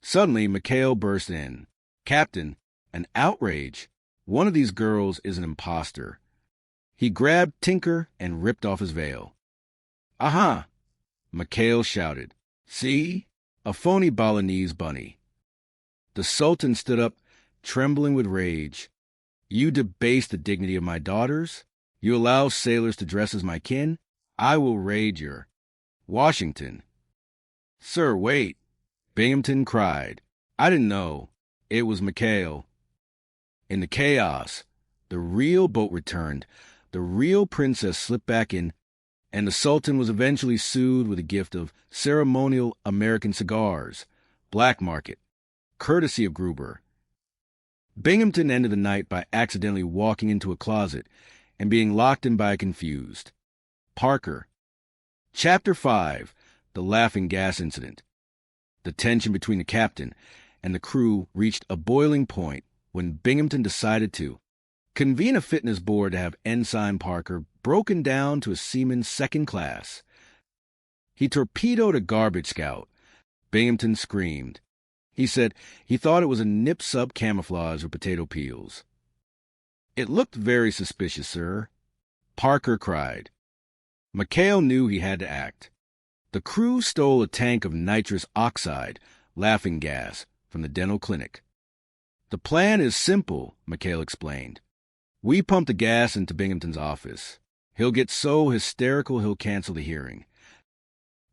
Suddenly, Mikhail burst in. "Captain, an outrage. One of these girls is an imposter." He grabbed Tinker and ripped off his veil. "Aha!" Mikhail shouted. "See? A phony Balinese bunny." The Sultan stood up, trembling with rage. "You debase the dignity of my daughters? You allow sailors to dress as my kin? I will raid your—" "Washington." "Sir, wait!" Binghamton cried. "I didn't know. It was Mikhail." In the chaos, the real boat returned, the real princess slipped back in, and the Sultan was eventually sued with a gift of ceremonial American cigars, black market, courtesy of Gruber. Binghamton ended the night by accidentally walking into a closet and being locked in by a confused Parker. Chapter 5, The Laughing Gas Incident. The tension between the captain and the crew reached a boiling point when Binghamton decided to convene a fitness board to have Ensign Parker broken down to a seaman's second class. He torpedoed a garbage scout. Binghamton screamed. He said he thought it was a nip-sub camouflage with potato peels. "It looked very suspicious, sir." Parker cried. Mikhail knew he had to act. The crew stole a tank of nitrous oxide, laughing gas, from the dental clinic. "The plan is simple," Mikhail explained. "We pump the gas into Binghamton's office. He'll get so hysterical he'll cancel the hearing."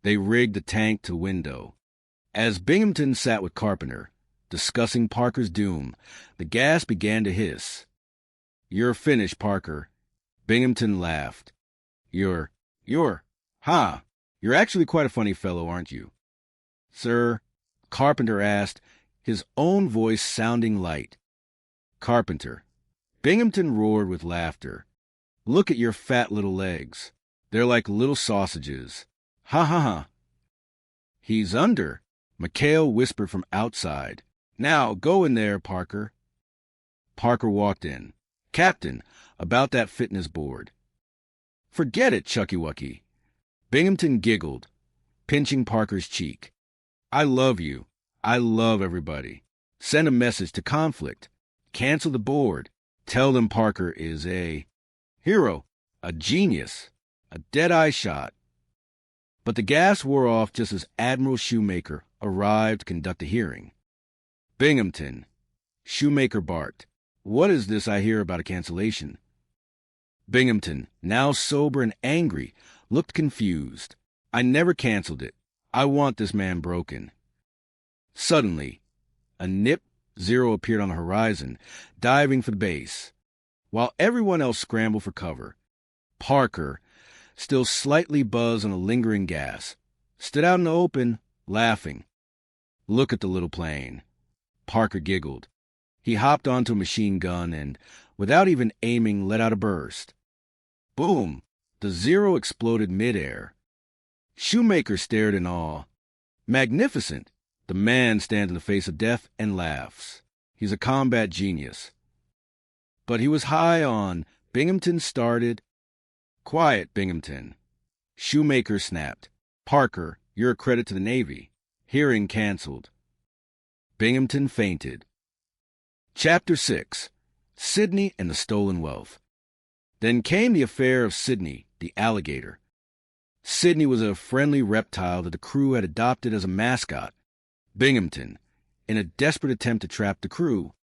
They rigged the tank to window. As Binghamton sat with Carpenter, discussing Parker's doom, the gas began to hiss. "You're finished, Parker." Binghamton laughed. You're actually quite a funny fellow, aren't you?" "Sir?" Carpenter asked, his own voice sounding light. "Carpenter." Binghamton roared with laughter. "Look at your fat little legs. They're like little sausages. Ha ha ha." "He's under," Mikhail whispered from outside. "Now, go in there, Parker." Parker walked in. "Captain, about that fitness board." "Forget it, Chucky-Wucky." Binghamton giggled, pinching Parker's cheek. "I love you. I love everybody. Send a message to Conflict. Cancel the board. Tell them Parker is a hero, a genius, a dead-eye shot." But the gas wore off just as Admiral Shoemaker arrived to conduct the hearing. "Binghamton." Shoemaker barked. "What is this I hear about a cancellation?" Binghamton, now sober and angry, looked confused. "I never canceled it. I want this man broken." Suddenly, a Nip Zero appeared on the horizon, diving for the base. While everyone else scrambled for cover, Parker, still slightly buzzed on a lingering gas, stood out in the open, laughing. "Look at the little plane." Parker giggled. He hopped onto a machine gun and, without even aiming, let out a burst. Boom! The Zero exploded midair. Shoemaker stared in awe. "Magnificent! The man stands in the face of death and laughs. He's a combat genius." But he was high on. Binghamton started. "Quiet, Binghamton." Shoemaker snapped. "Parker, you're a credit to the Navy. Hearing canceled." Binghamton fainted. Chapter 6, Sydney and the Stolen Wealth. Then came the affair of Sydney, the alligator. Sydney was a friendly reptile that the crew had adopted as a mascot. Binghamton, in a desperate attempt to trap the crew,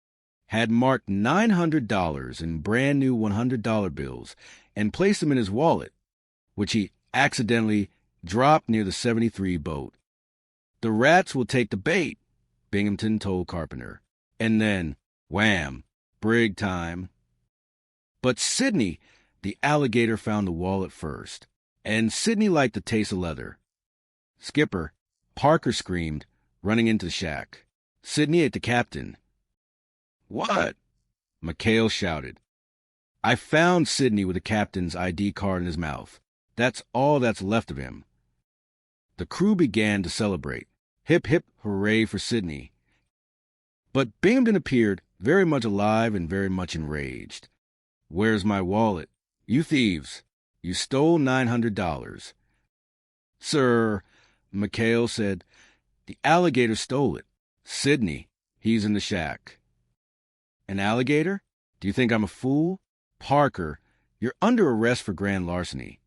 had marked $900 in brand-new $100 bills and placed them in his wallet, which he accidentally dropped near the 73 boat. "The rats will take the bait," Binghamton told Carpenter. And then, wham, brig time. But Sydney, the alligator, found the wallet first, and Sydney liked the taste of leather. "Skipper," Parker screamed, running into the shack. Sydney ate the captain. "What?" Mikhail shouted. "I found Sydney with the captain's ID card in his mouth. That's all that's left of him." The crew began to celebrate. Hip, hip, hooray for Sydney. But Binghamton appeared, very much alive and very much enraged. "Where's my wallet? You thieves! You stole $900. "Sir," Mikhail said, "the alligator stole it. Sidney, he's in the shack. An alligator? Do you think I'm a fool? Parker, you're under arrest for grand larceny.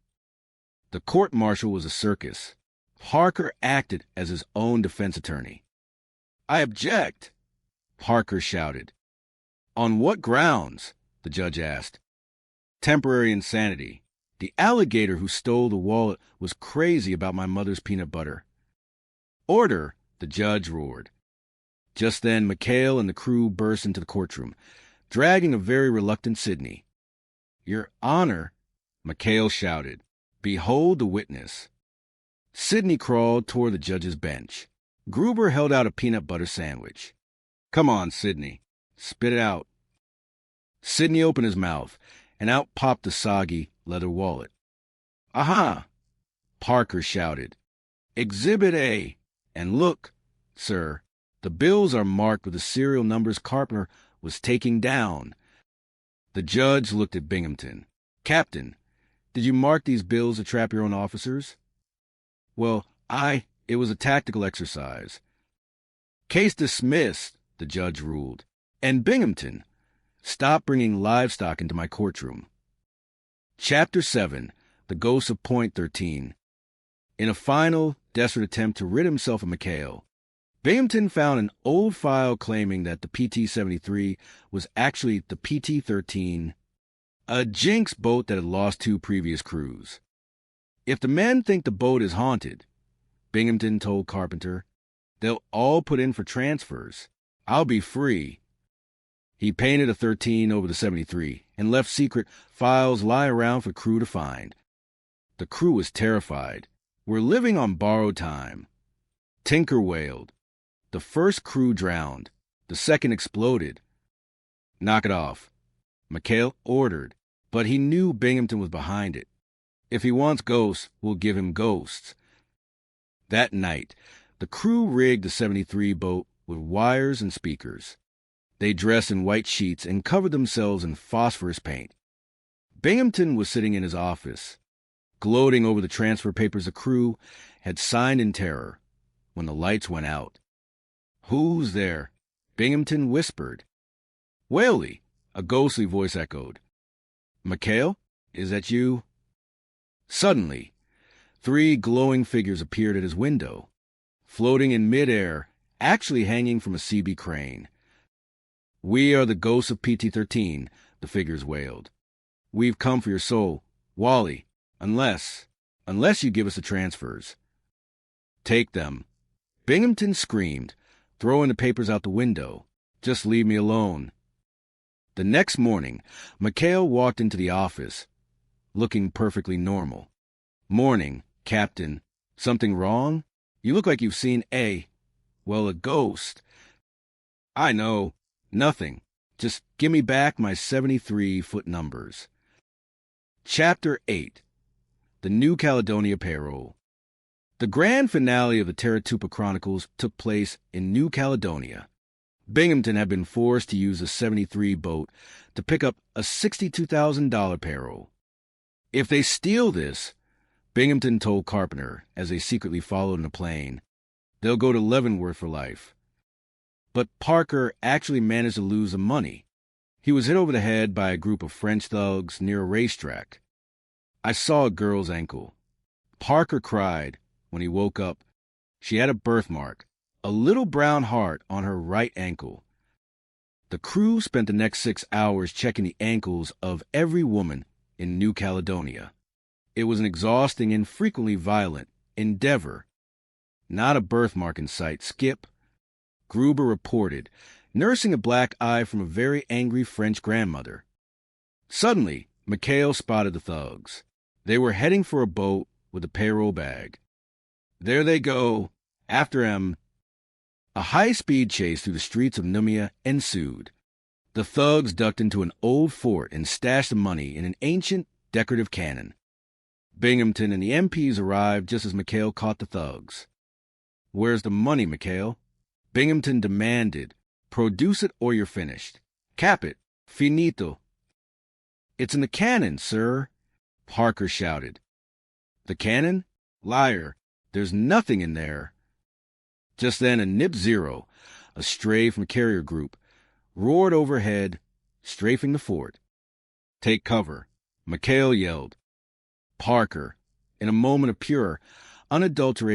The court-martial was a circus. Parker acted as his own defense attorney. I object, Parker shouted. On what grounds? The judge asked. Temporary insanity. The alligator who stole the wallet was crazy about my mother's peanut butter. Order, the judge roared. Just then, McHale and the crew burst into the courtroom, dragging a very reluctant Sidney. Your Honor, McHale shouted, behold the witness. Sidney crawled toward the judge's bench. Gruber held out a peanut butter sandwich. Come on, Sidney. Spit it out. Sidney opened his mouth, and out popped the soggy leather wallet. Aha! Parker shouted. Exhibit A. And look, sir, the bills are marked with the serial numbers Carpenter was taking down. The judge looked at Binghamton. Captain, did you mark these bills to trap your own officers? Well, it was a tactical exercise. Case dismissed, the judge ruled. And Binghamton, stop bringing livestock into my courtroom. Chapter 7, The Ghost of Point 13. In a final, desperate attempt to rid himself of McHale, Binghamton found an old file claiming that the PT-73 was actually the PT-13, a Jinx boat that had lost 2 previous crews. If the men think the boat is haunted, Binghamton told Carpenter, they'll all put in for transfers. I'll be free. He painted a 13 over the 73 and left secret files lie around for crew to find. The crew was terrified. We're living on borrowed time. Tinker wailed. The first crew drowned. The second exploded. Knock it off, McHale ordered, but he knew Binghamton was behind it. If he wants ghosts, we'll give him ghosts. That night, the crew rigged the 73 boat with wires and speakers. They dressed in white sheets and covered themselves in phosphorus paint. Binghamton was sitting in his office, gloating over the transfer papers the crew had signed in terror, when the lights went out. Who's there? Binghamton whispered. Whaley, a ghostly voice echoed. McHale, is that you? Suddenly, 3 glowing figures appeared at his window, floating in midair, actually hanging from a CB crane. We are the ghosts of PT-13, the figures wailed. We've come for your soul, Wally, unless you give us the transfers. Take them. Binghamton screamed, throwing the papers out the window. Just leave me alone. The next morning, McHale walked into the office, looking perfectly normal. Morning, Captain. Something wrong? You look like you've seen a ghost. I know. Nothing. Just give me back my 73-foot numbers. Chapter 8. The New Caledonia Payroll. The grand finale of the Terratupa Chronicles took place in New Caledonia. Binghamton had been forced to use a 73 boat to pick up a $62,000 payroll. If they steal this, Binghamton told Carpenter as they secretly followed in a plane, they'll go to Leavenworth for life. But Parker actually managed to lose the money. He was hit over the head by a group of French thugs near a racetrack. I saw a girl's ankle. Parker cried when he woke up. She had a birthmark, a little brown heart on her right ankle. The crew spent the next 6 hours checking the ankles of every woman in New Caledonia. It was an exhausting and frequently violent endeavor. Not a birthmark in sight, Skip, Gruber reported, nursing a black eye from a very angry French grandmother. Suddenly, McHale spotted the thugs. They were heading for a boat with a payroll bag. There they go, after him. A high-speed chase through the streets of Numia ensued. The thugs ducked into an old fort and stashed the money in an ancient, decorative cannon. Binghamton and the MPs arrived just as McHale caught the thugs. Where's the money, McHale? Binghamton demanded. Produce it or you're finished. Cap it. Finito. It's in the cannon, sir, Parker shouted. The cannon? Liar. There's nothing in there. Just then a nip zero, a stray from carrier group, roared overhead, strafing the fort. "Take cover," McHale yelled. Parker, in a moment of pure, unadulterated